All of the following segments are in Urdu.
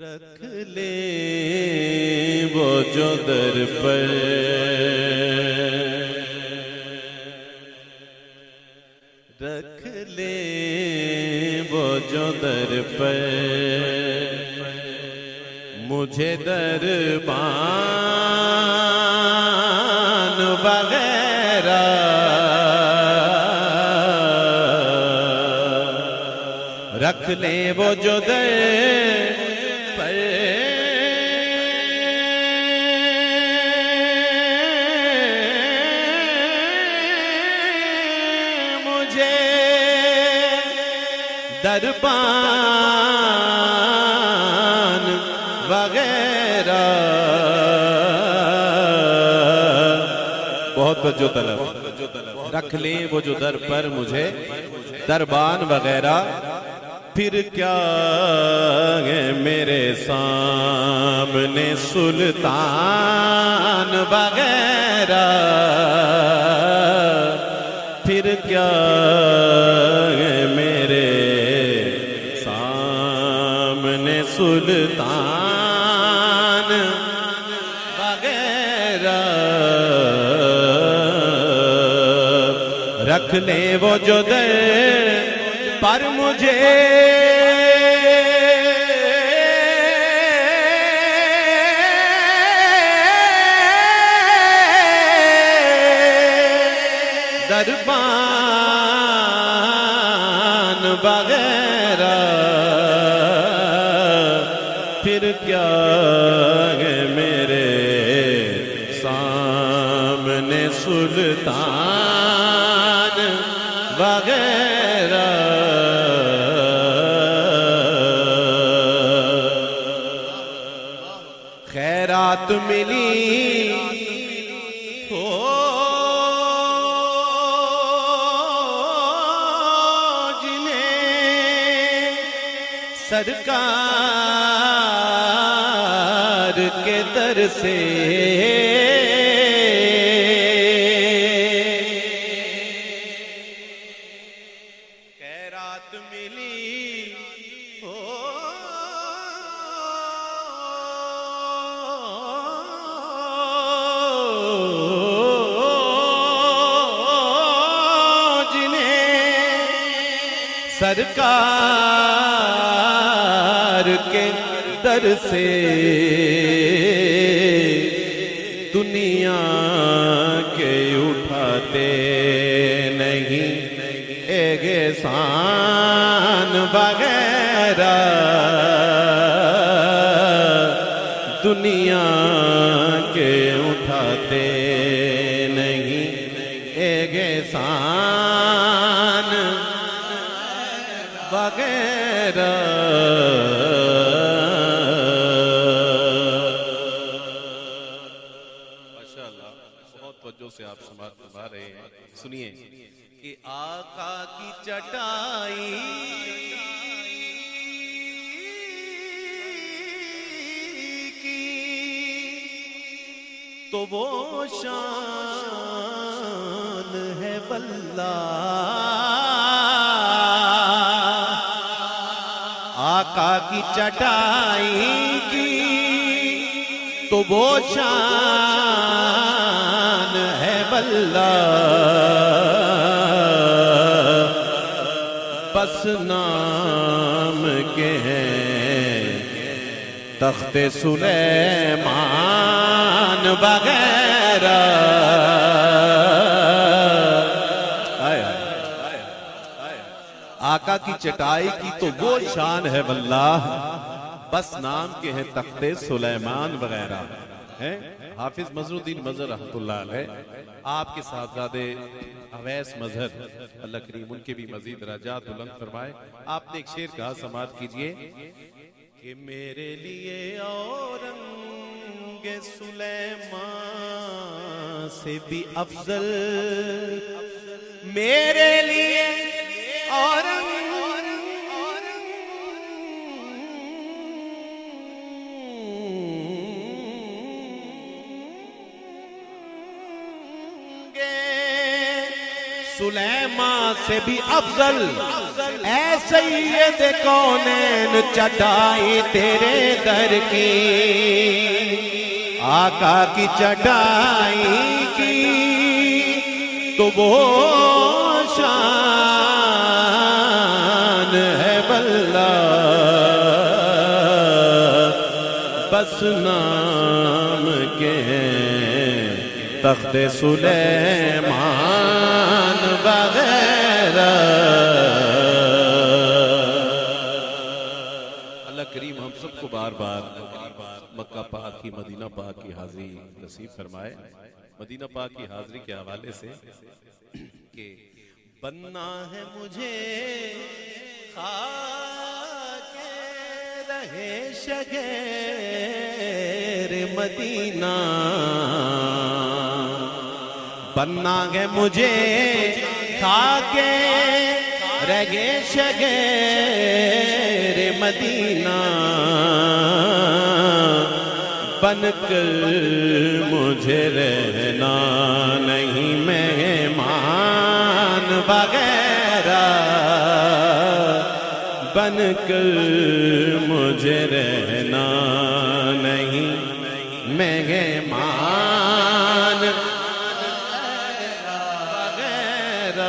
رکھ لے وہ جو در پر رکھ لے وہ جو در پر مجھے دربان وغیرہ رکھ لے وہ جو در پر مجھے دربان وغیرہ بہت توجہ طلب رکھ لیں وہ جو در پر مجھے دربان وغیرہ پھر کیا ہے میرے سامنے سلطان وغیرہ پھر کیا ہے میرے سامنے سلطان وغیرہ رکھ لیں وہ جو در پر مجھے دربان وغیرہ پھر کیا ہے میرے سامنے سلطان وغیرہ خیرات ملی ہو جنہیں سرکار کے در سے خیرات ملی ہو سرکار کے در سے دنیا کے اٹھاتے نہیں احسان وغیرہ دنیا کے اٹھاتے نہیں احسان وغیرہ ماشاءاللہ بہت توجہ سے آپ سماعت فرما رہے ہیں سنیے کہ آقا کی چٹائی کی تو وہ شان ہے واللہ آقا کی چٹائی کی تو وہ شان ہے واللہ بس نام کے ہیں تخت سلیمان وغیرہ آقا کی چٹائی کی تو وہ شان ہے واللہ بس نام کے ہیں تخت سلیمان وغیرہ ہیں حافظ مظہر الدین مظہر رحمت اللہ علیہ آپ کے صاحبزادے اویس مظہر اللہ کریم ان کے بھی مزید درجات بلند فرمائے آپ نے ایک شعر کہا سماعت کیجئے کہ میرے لیے اورنگ سلیمان سے بھی افضل میرے لیے اورنگ سلیمان سے بھی افضل اے سید کونین چٹائی تیرے در کی آقا کی چڑھائی کی تو وہ شان ہے واللہ بس نام کے تخت سلیمان وغیرہ اللہ کریم ہم سب کو بار بار مکہ پاک کی مدینہ پاک کی حاضری نصیب فرمائے مدینہ پاک کی حاضری کے حوالے سے کہ بننا ہے مجھے خاک رہے شگیر مدینہ بننا ہے مجھے خاک رہے شگیر مدینہ بن کر مجھے رہنا نہیں مہمان وغیرہ بن کر مجھے رہنا نہیں مہمان وغیرہ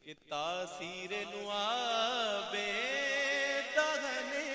کہ تاثیر لعاب دہنے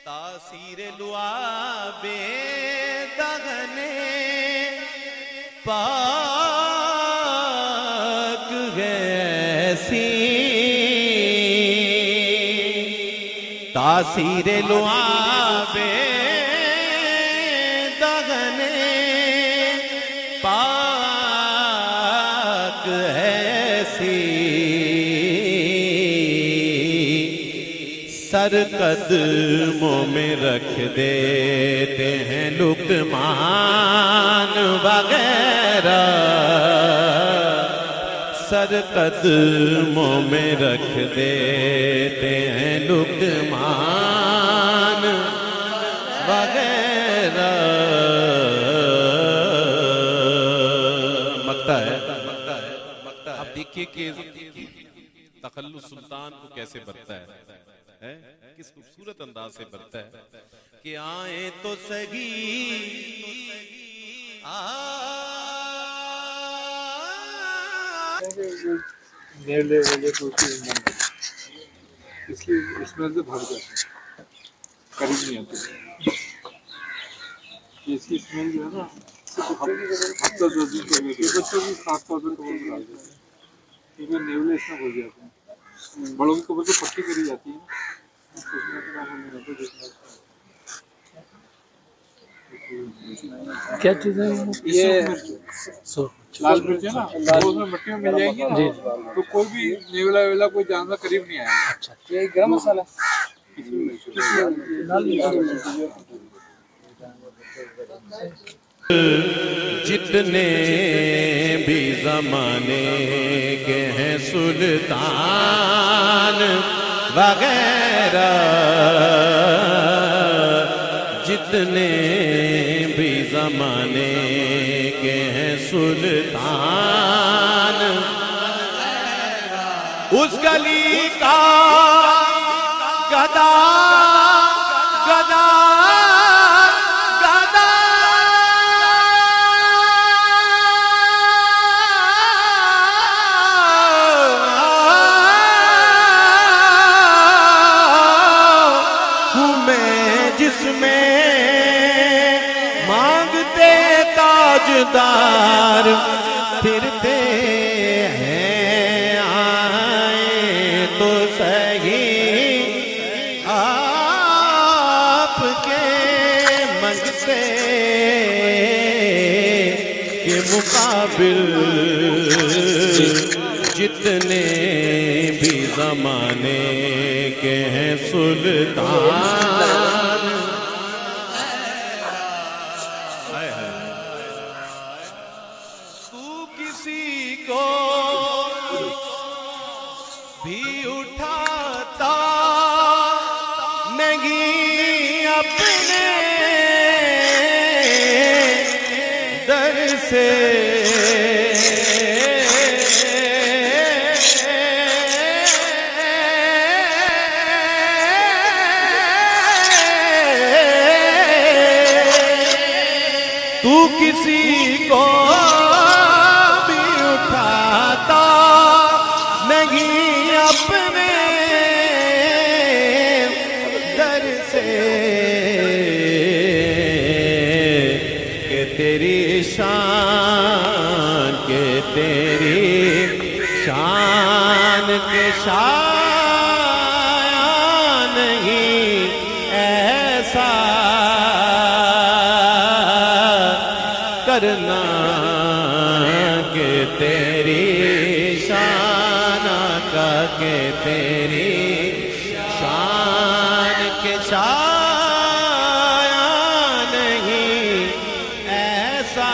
تاثیر لعاب دہنے پاک ہے ایسی تاثیر لعاب دہنے پاک ایسی سر قدموں میں رکھ دیتے ہیں لقمان وغیرہ سر قدموں میں رکھ دیتے ہیں لقمان وغیرہ اب دیکھیے کہ تخلص سلطان کو کیسے برتا ہے کس خوبصورت انداز سے برتا ہے کہ آئیں تو سہی نیلے ویلے تو اس لیے اس میں سے بھر جاتے قریب نہیں آتے اس کی اسمیل جو ہے نا ہفتہ 10 دن کے لیے بچوں کی 7% قبر ڈال دیتے ہیں کیونکہ نیولے اس میں بھر جاتے ہیں بڑوں کی قبر تو پکی کری جاتی ہے کیا چیز ہے یہ لال مرچ ہے نا وہ اس میں مٹی میں مل جائے گی نا تو کوئی بھی نیولا ویلا کوئی جانور قریب نہیں آئے گا یہ گرم مسالہ جتنے بھی زمانے کے ہیں سلطان وغیرہ جتنے بھی زمانے کے ہیں سلطان اس گلی کا گدا گدا گدا ہوں میں جس میں مانگتے تاجدار پھرتے ہیں آئیں تو صحیح آپ کے منگتے کے مقابل جتنے بھی زمانے کے ہیں سلطان تو کسی کو بھی اٹھاتا نہیں اپنے در سے تو کسی کو بھی اٹھاتا نہیں اپنے در سے کہ تیری شان کے تیری شان کے شان نہیں ایسا کرنا کہ تیری شان کا کہ تیری شان کے شان نہیں ایسا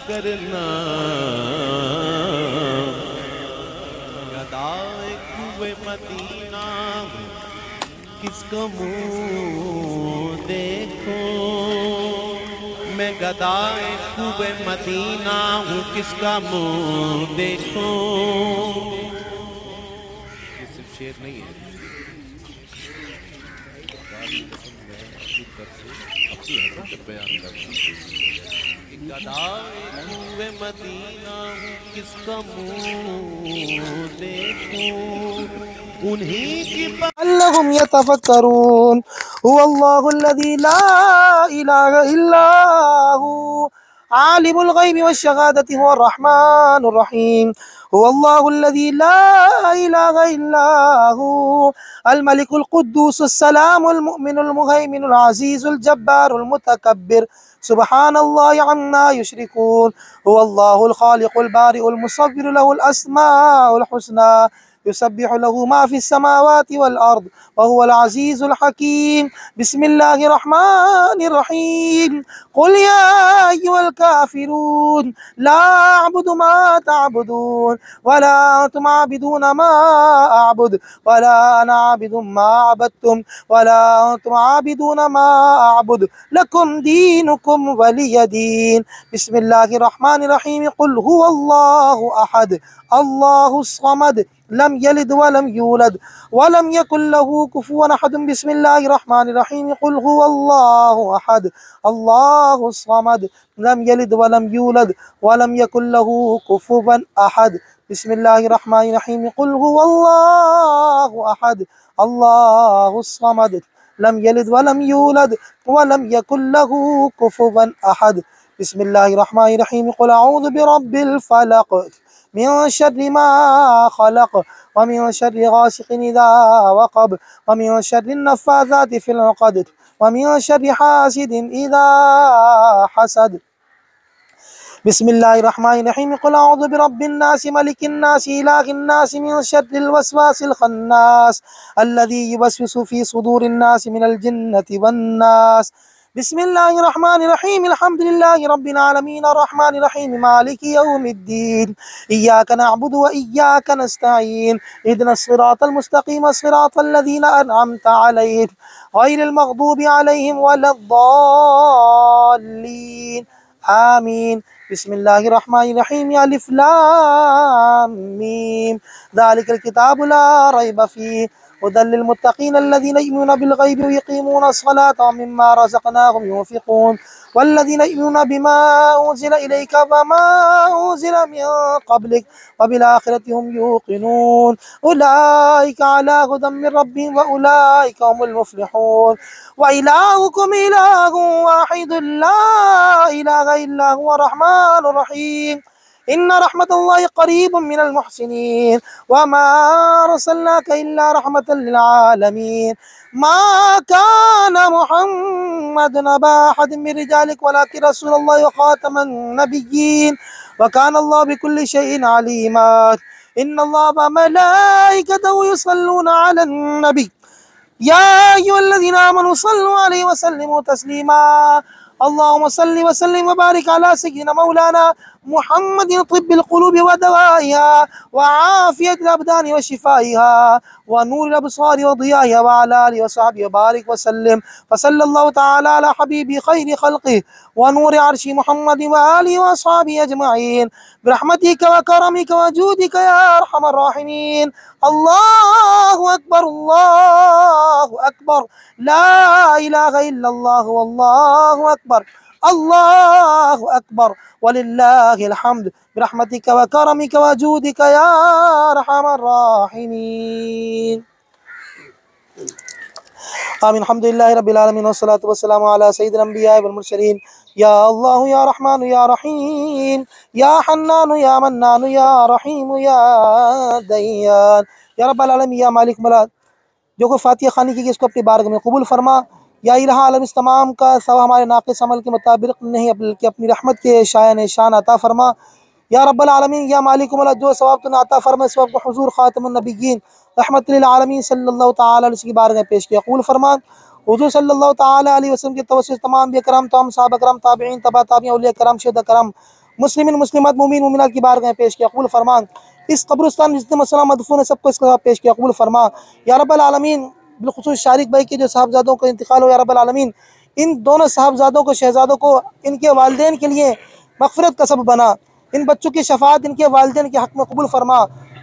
کرنا گدائے کوئے مدینہ کس کا منہ دیکھوں میں گدائے کوئے مدینہ ہوں کس کا منہ دیکھوں یہ صرف شعر نہیں ہے اپنی حقیقت بیان کرنا گدائے کوئے مدینہ ہوں کس کا منہ دیکھوں انہی کی لعلهم يتفكرون هو الله الذي لا إله إلا هو عالم الغيب والشهادة هو الرحمن الرحيم هو الله الذي لا إله إلا هو الملك القدوس السلام المؤمن المهيمن العزيز الجبار المتكبر سبحان الله عما يشركون هو الله الخالق البارئ المصور له الأسماء الحسنى يسبح له ما في السماوات والأرض وهو العزيز الحكيم بسم الله الرحمن الرحيم قل يا أيها الكافرون لا أعبد ما تعبدون ولا أنتم عابدون ما أعبد ولا أنا عابد ما عبدتم ولا أنتم عابدون ما أعبد لكم دينكم ولي دين بسم الله الرحمن الرحيم قل هو الله أحد الله الصمد لم يلد ولم يولد ولم يكن له كفوا أحد بسم الله الرحمن الرحيم قل هو الله أحد الله الصمد لم يلد ولم يولد ولم يكن له كفوا أحد بسم الله الرحمن الرحيم قل هو الله أحد الله الصمد لم يلد ولم يولد ولم يكن له كفوا أحد بسم الله الرحمن الرحيم قل أعوذ برب الفلق من شر ما خلق ومن شر غاسق إذا وقب ومن شر النفاثات في العقد ومن شر حاسد إذا حسد بسم الله الرحمن الرحيم قل أعوذ برب الناس ملك الناس إله الناس من شر الوسواس الخناس الذي يوسوس في صدور الناس من الجنة والناس بسم الله الرحمن الرحيم الحمد لله رب العالمين الرحمن الرحيم مالك يوم الدين إياك نعبد وإياك نستعين اهدنا الصراط المستقيم صراط الذين أنعمت عليهم غير المغضوب عليهم ولا الضالين آمين بسم الله الرحمن الرحيم ألف لام ميم ذلك الكتاب لا ريب فيه هدى للمتقين الذين يؤمنون بالغيب ويقيمون الصلاة ومما رزقناهم ينفقون والذين يؤمنون بما أنزل إليك وما أنزل من قبلك وبالآخرة هم يوقنون أولئك على هدى من ربهم وأولئك هم المفلحون وإلهكم إله واحد لا إله إلا هو الرحمن الرحيم إن رحمة الله قريب من المحسنين وما أرسلناك إلا رحمة للعالمين ما كان محمد أبا أحد من رجالك ولكن رسول الله وخاتم النبيين وكان الله بكل شيء عليما إن الله وملائكته يصلون على النبي يا أيها الذين آمنوا صلوا عليه وسلموا تسليما اللهم صل وسلم وبارك على سيدنا مولانا محمد طب القلوب ودوائها وعافية الأبدان وشفائها ونور الأبصار وضيائها وعلى آله وصحبه وبارك وسلم. فصلى الله تعالى على حبيب خير خلقه ونور عرش محمد وآله وأصحابه أجمعين برحمتك وكرمك وجودك يا أرحم الراحمين. الله أكبر الله أكبر لا إله إلا الله والله أكبر الله أكبر ولله الحمد برحمتك وكرمك وجودك يا أرحم الراحمين. آمين. الحمد لله رب العالمين والصلاة والسلام على سيد الأنبياء والمرسلين. يا الله يا رحمن يا رحيم يا حنان يا منان يا رحيم يا ديان یا رب العالمین یا مالک ملک، جو کوئی فاتحہ خوانی کی اس کو اپنی بارگاہ میں قبول فرما. یا الہ عالم اس تمام کا ثواب ہمارے ناقص عمل کے مطابق نہیں بلکہ اپنی رحمت کے شایان شان عطا فرما. یا رب العالمین یا مالک ملک، جو ثواب تو نے عطا فرما اس وقت حضور خاتم النبیین رحمت للعالمین صلی اللہ تعالی علیہ وسلم کی بارگاہ میں پیش کیا قبول فرما. حضور صلی اللہ تعالی علیہ وسلم کے توسط تمام انبیاء کرام، تمام صحابہ کرام، تابعین، تبع تابعین، اولیاء کرام، شہداء کرام، مسلمین مسلمات، مومنین مومنات کی بارگاہ میں پیش کیا قبول فرما. اس قبرستان میں جتنے مسلمان مدفون ہیں سب کو اس کا پیش کیا قبول فرما. یا رب العالمین بالخصوص شارق بھائی کے جو صاحبزادوں کو انتقال ہو، یا رب العالمین ان دونوں صاحبزادوں کو، شہزادوں کو، ان کے والدین کے لیے مغفرت کا سبب بنا. ان بچوں کی شفاعت ان کے والدین کے حق میں قبول فرما.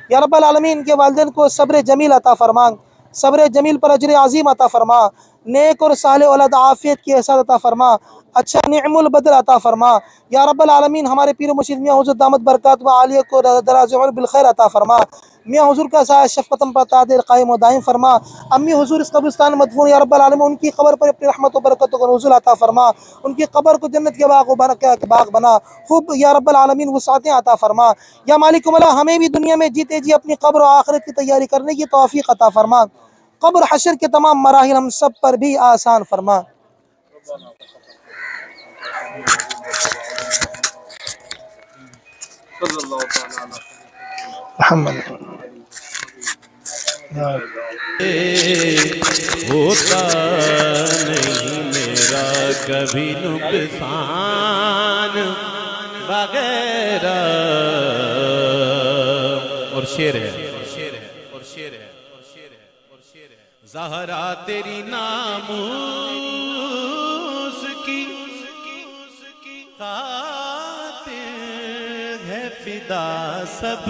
یا رب العالمین ان کے والدین کو صبر جمیل عطا فرما، صبر جمیل پر اجر عظیم عطا فرما، نیک اور صالح اولاد عافیت کی احساس عطا فرما، اچھا نعم البدل عطا فرما. یا رب العالمین ہمارے پیر و مرشد میاں حضور دامت برکات و عالیہ کو دراز عمر بالخیر عطا فرما. میاں حضور کا سایہ شفقتم پر تعدیر قائم و دائم فرما. امی حضور اس قبرستان مدفون، یا رب العالمین ان کی قبر پر اپنی رحمت و برکتوں کو نزول عطا فرما. ان کی قبر کو جنت کے باغ بنا خوب. یا رب العالمین وسعتیں عطا فرما. یا مالک مولا ہمیں بھی دنیا میں جیتے جی اپنی قبر و آخرت کی تیاری کرنے کی توفیق عطا فرما. قبر حشر کے تمام مراحل ہم سب پر بھی آسان فرما. محمد ہوتا نہیں میرا کبھی نقصان بغیر. اور شعر ہے زہرا تیری ناموس کی خاطر ہے فدا سب